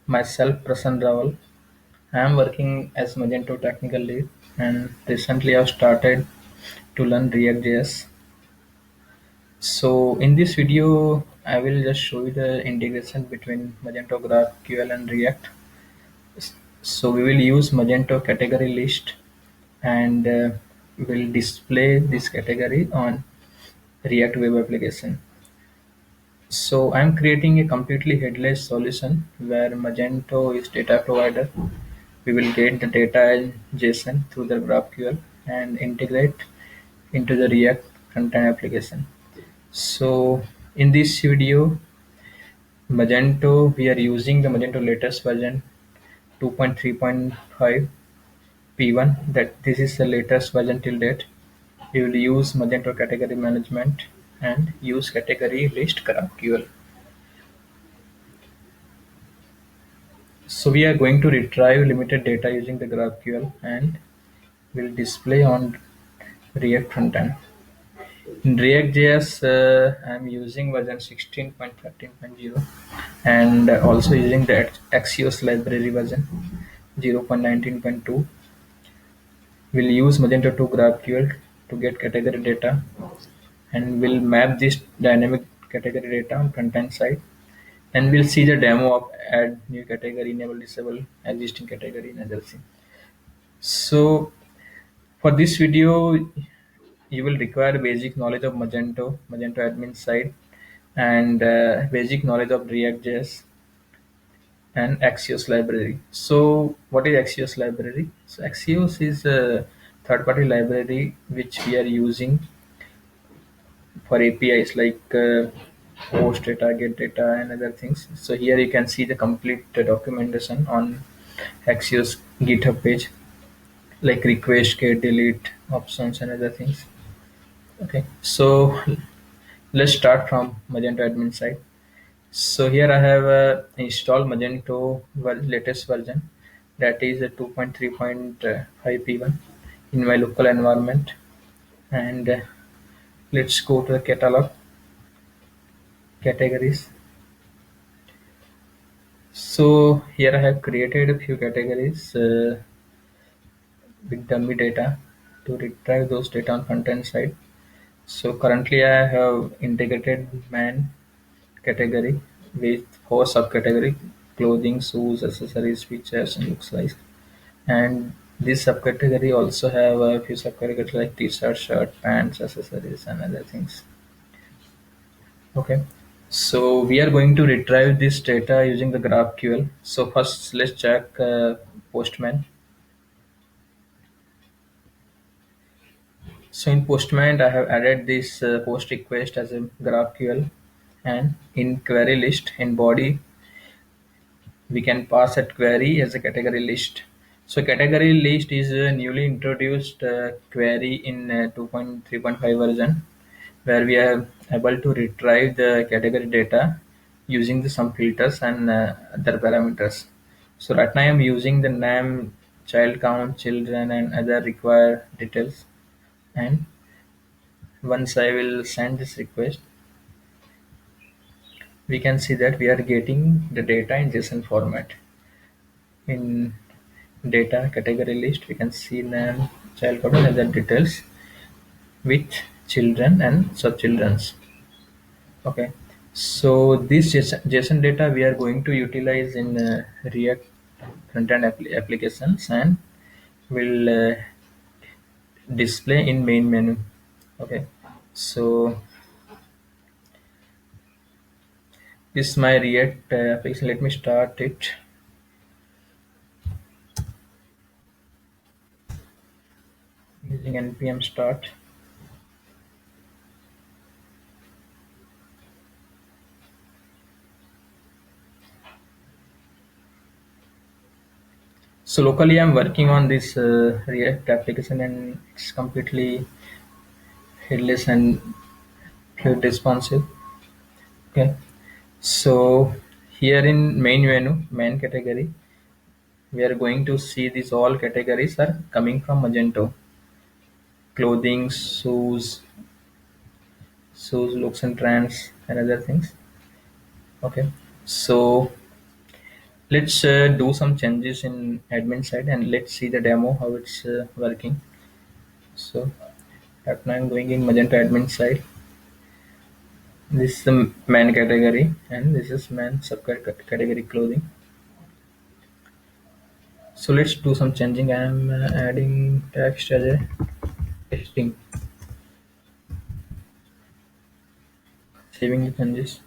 Myself, Prasanna Rawal. I am working as Magento technical lead, and recently I've started to learn React.js. So in this video, I will just show you the integration between Magento GraphQL and React. So we will use Magento category list, and will display this category on React web application. So I'm creating a completely headless solution where Magento is data provider. We will get the data in JSON through the GraphQL and integrate into the React front-end application. So in this video, Magento, we are using the Magento latest version 2.3.5 P1. That this is the latest version till date. We will use Magento category management and use category list GraphQL. So we are going to retrieve limited data using the GraphQL and will display on React frontend. In React.js, I'm using version 16.13.0 and also using the Axios library version 0.19.2. We'll use Magento 2 GraphQL to get category data, and we'll map this dynamic category data on content side, and we'll see the demo of add new category, enable, disable existing category, and other thing. So for this video, you will require basic knowledge of Magento admin side, and basic knowledge of React.js and Axios library. So what is Axios library? So Axios is a third-party library which we are using for APIs like post data, get data, and other things. So here you can see the complete documentation on Axios GitHub page, like request, get, delete options, and other things. Okay, so let's start from Magento admin side. So here I have installed Magento latest version, that is 2.3.5 P1 in my local environment, and let's go to the catalog categories. So here I have created a few categories with dummy data to retrieve those data on front-end side. So currently I have integrated man category with four subcategory: clothing, shoes, accessories, features, and looks like. And this subcategory also have a few subcategories like t-shirt, shirt, pants, accessories, and other things. Okay, so we are going to retrieve this data using the GraphQL. So first, let's check Postman. So in Postman, I have added this post request as a GraphQL, and in query list in body we can pass that query as a category list. So category list is a newly introduced query in 2.3.5 version, where we are able to retrieve the category data using some filters and other parameters. So right now I'm using the name, child count, children, and other required details. And once I will send this request, we can see that we are getting the data in JSON format. In data category list, we can see name, child code, and other details with children and sub-childrens. Okay, so this JSON data we are going to utilize in React front-end applications, and will display in main menu. Okay, so this is my React application. Let me start it using npm start. So locally I'm working on this React application, and it's completely headless and fluid responsive. Okay, so here in main category, we are going to see these all categories are coming from Magento: clothing, shoes, looks and trends, and other things. Okay, so Let's do some changes in admin side and let's see the demo how it's working. So right now I'm going in Magento admin side. This is the man category and this is man subcategory clothing. So let's do some changing. I'm adding text as a testing, saving the changes.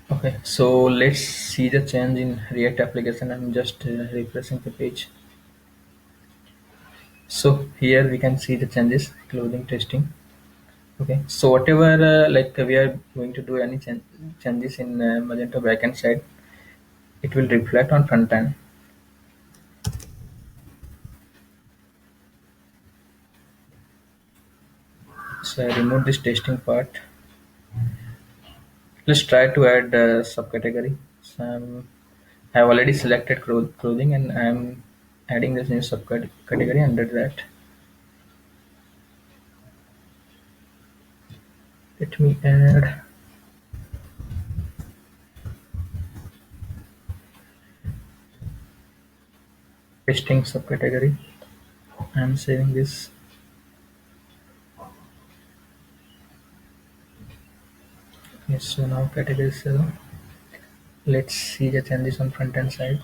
Okay, so let's see the change in React application. I'm just refreshing the page. So here we can see the changes, clothing testing. Okay, so whatever like we are going to do any changes in Magento backend side, it will reflect on front end. So I remove this testing part. Let's try to add a subcategory. So I have already selected clothing and I'm adding this new subcategory under that. Let me add testing subcategory. I'm saving this. Yes, so now category 7. Let's see the changes on front end side.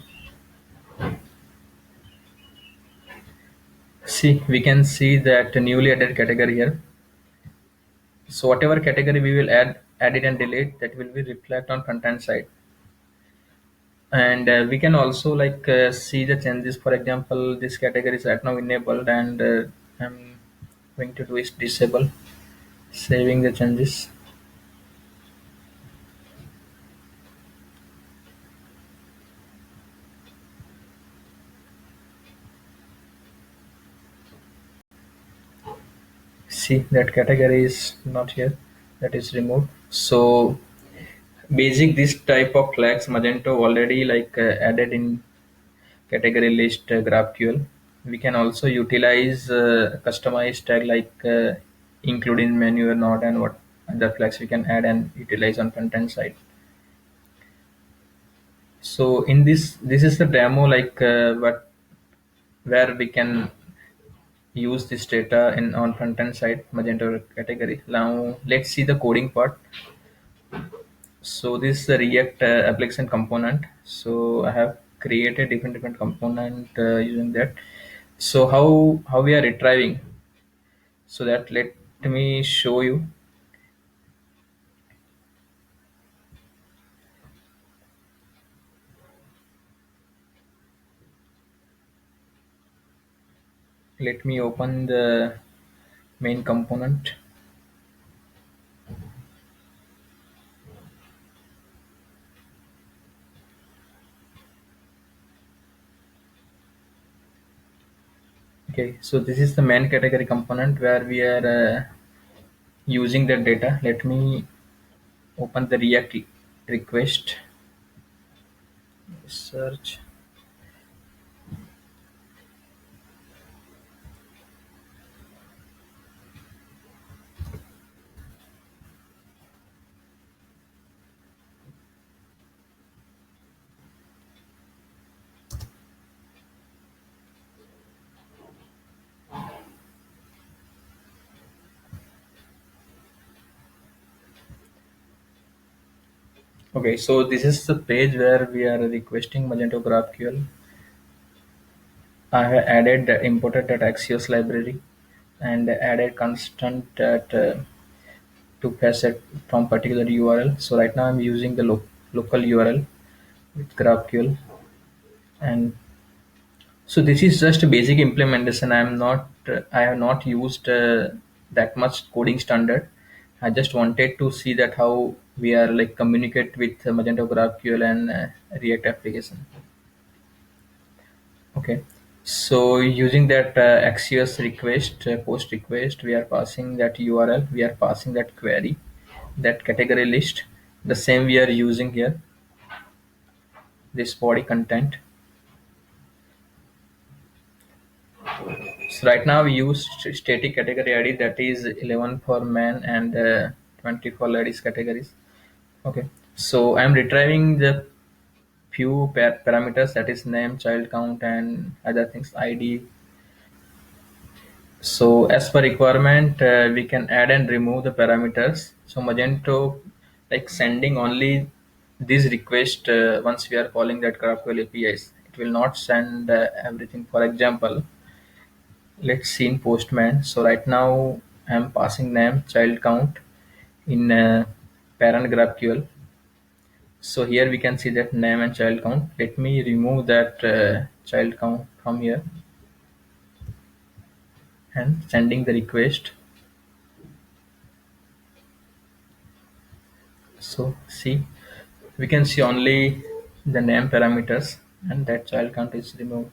See, we can see that newly added category here. So whatever category we will add, edit and delete, that will be reflect on front end side. And we can also like see the changes. For example, this category is right now enabled, and I'm going to do is disable, saving the changes. See that category is not here, that is removed. So basic this type of flags Magento already like added in category list GraphQL. We can also utilize customized tag like include in menu or not, and what other flags we can add and utilize on front end side. So in this is the demo like what where we can use this data in on front end side Magento category. Now let's see the coding part. So this is the React application component. So I have created different component using that. So how we are retrieving? So that let me show you. Let me open the main component. Okay, so this is the main category component where we are using the data. Let me open the React request search. Okay, so this is the page where we are requesting Magento GraphQL. I have added imported that Axios library and added constant that to pass it from particular URL. So right now I'm using the local URL with GraphQL, and so this is just a basic implementation. I have not used that much coding standard. I just wanted to see that how we are like communicate with Magento GraphQL and React application. Okay, so using that Axios request, post request, we are passing that URL, we are passing that query, that category list. The same we are using here, this body content. So right now we use static category ID, that is 11 for man and 20 for ladies categories. Okay, so I'm retrieving the few parameters, that is name, child count, and other things, ID. So as per requirement, we can add and remove the parameters. So Magento, like sending only these requests once we are calling that GraphQL APIs. It will not send everything. For example, let's see in Postman. So right now I'm passing name, child count in parent GraphQL. So here we can see that name and child count. Let me remove that child count from here and sending the request. So see, we can see only the name parameters and that child count is removed.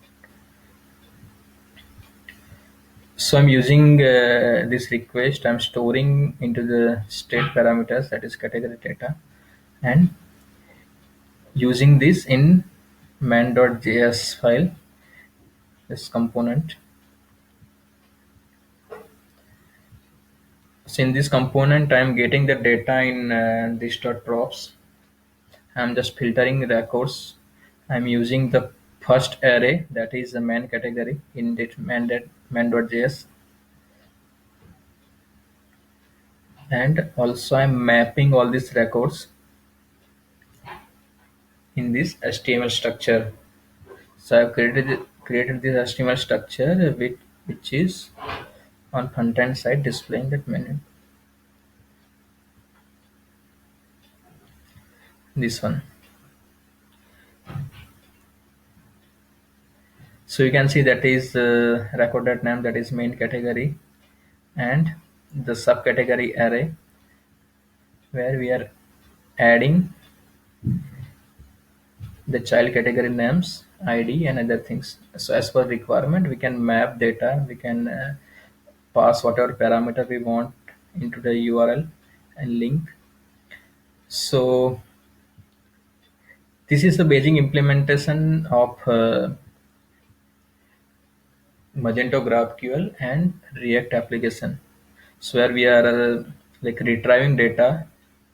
So I'm using this request, I'm storing into the state parameters, that is category data, and using this in man.js file, this component. So in this component, I'm getting the data in this dot props. I'm just filtering records. I'm using the first array, that is the main category in that man.js, and also I'm mapping all these records in this HTML structure. So I've created this HTML structure which is on front end side displaying that menu. This one. So you can see that is record name, that is main category, and the subcategory array where we are adding the child category names, ID, and other things. So as per requirement, we can map data, we can pass whatever parameter we want into the URL and link. So this is the basic implementation of Magento GraphQL and React application. So where we are like retrieving data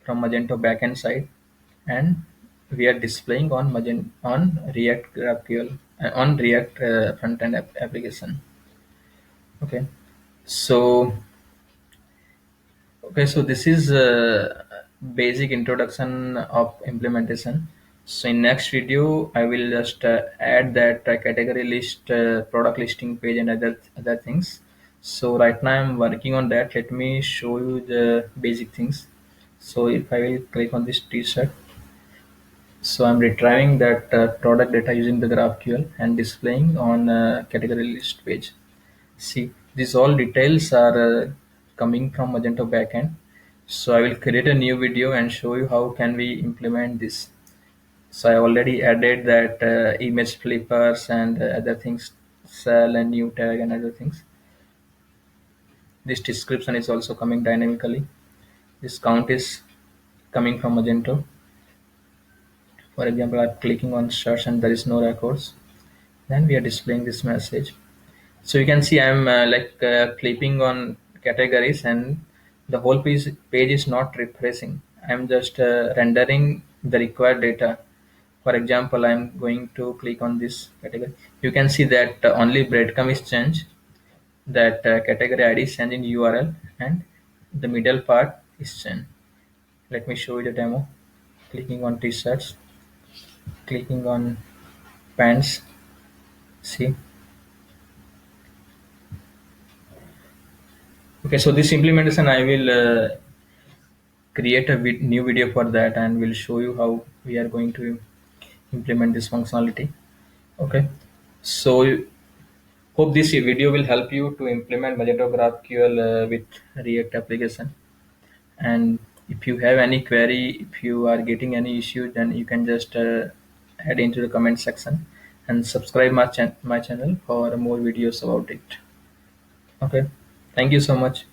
from Magento backend side, and we are displaying on on React GraphQL on React front end application. Okay, so this is basic introduction of implementation. So in next video, I will just add that category list, product listing page, and other things. So right now I'm working on that. Let me show you the basic things. So if I will click on this T-shirt, so I'm retrieving that product data using the GraphQL and displaying on category list page. See, these all details are coming from Magento backend. So I will create a new video and show you how can we implement this. So I already added that image flippers and other things, cell and new tag and other things. This description is also coming dynamically. This count is coming from Magento. For example, I'm clicking on search and there is no records. Then we are displaying this message. So you can see I'm clipping on categories, and the whole page is not refreshing. I'm just rendering the required data. For example, I'm going to click on this category. You can see that only breadcrumb is changed, that category ID is changed in URL, and the middle part is changed. Let me show you the demo. Clicking on t-shirts, clicking on pants. See. Okay, so this implementation I will create a new video for that, and we'll show you how we are going to implement this functionality. Okay, so hope this video will help you to implement Magento GraphQL with React application. And if you have any query, if you are getting any issue, then you can just add into the comment section and subscribe my channel for more videos about it. Okay, thank you so much.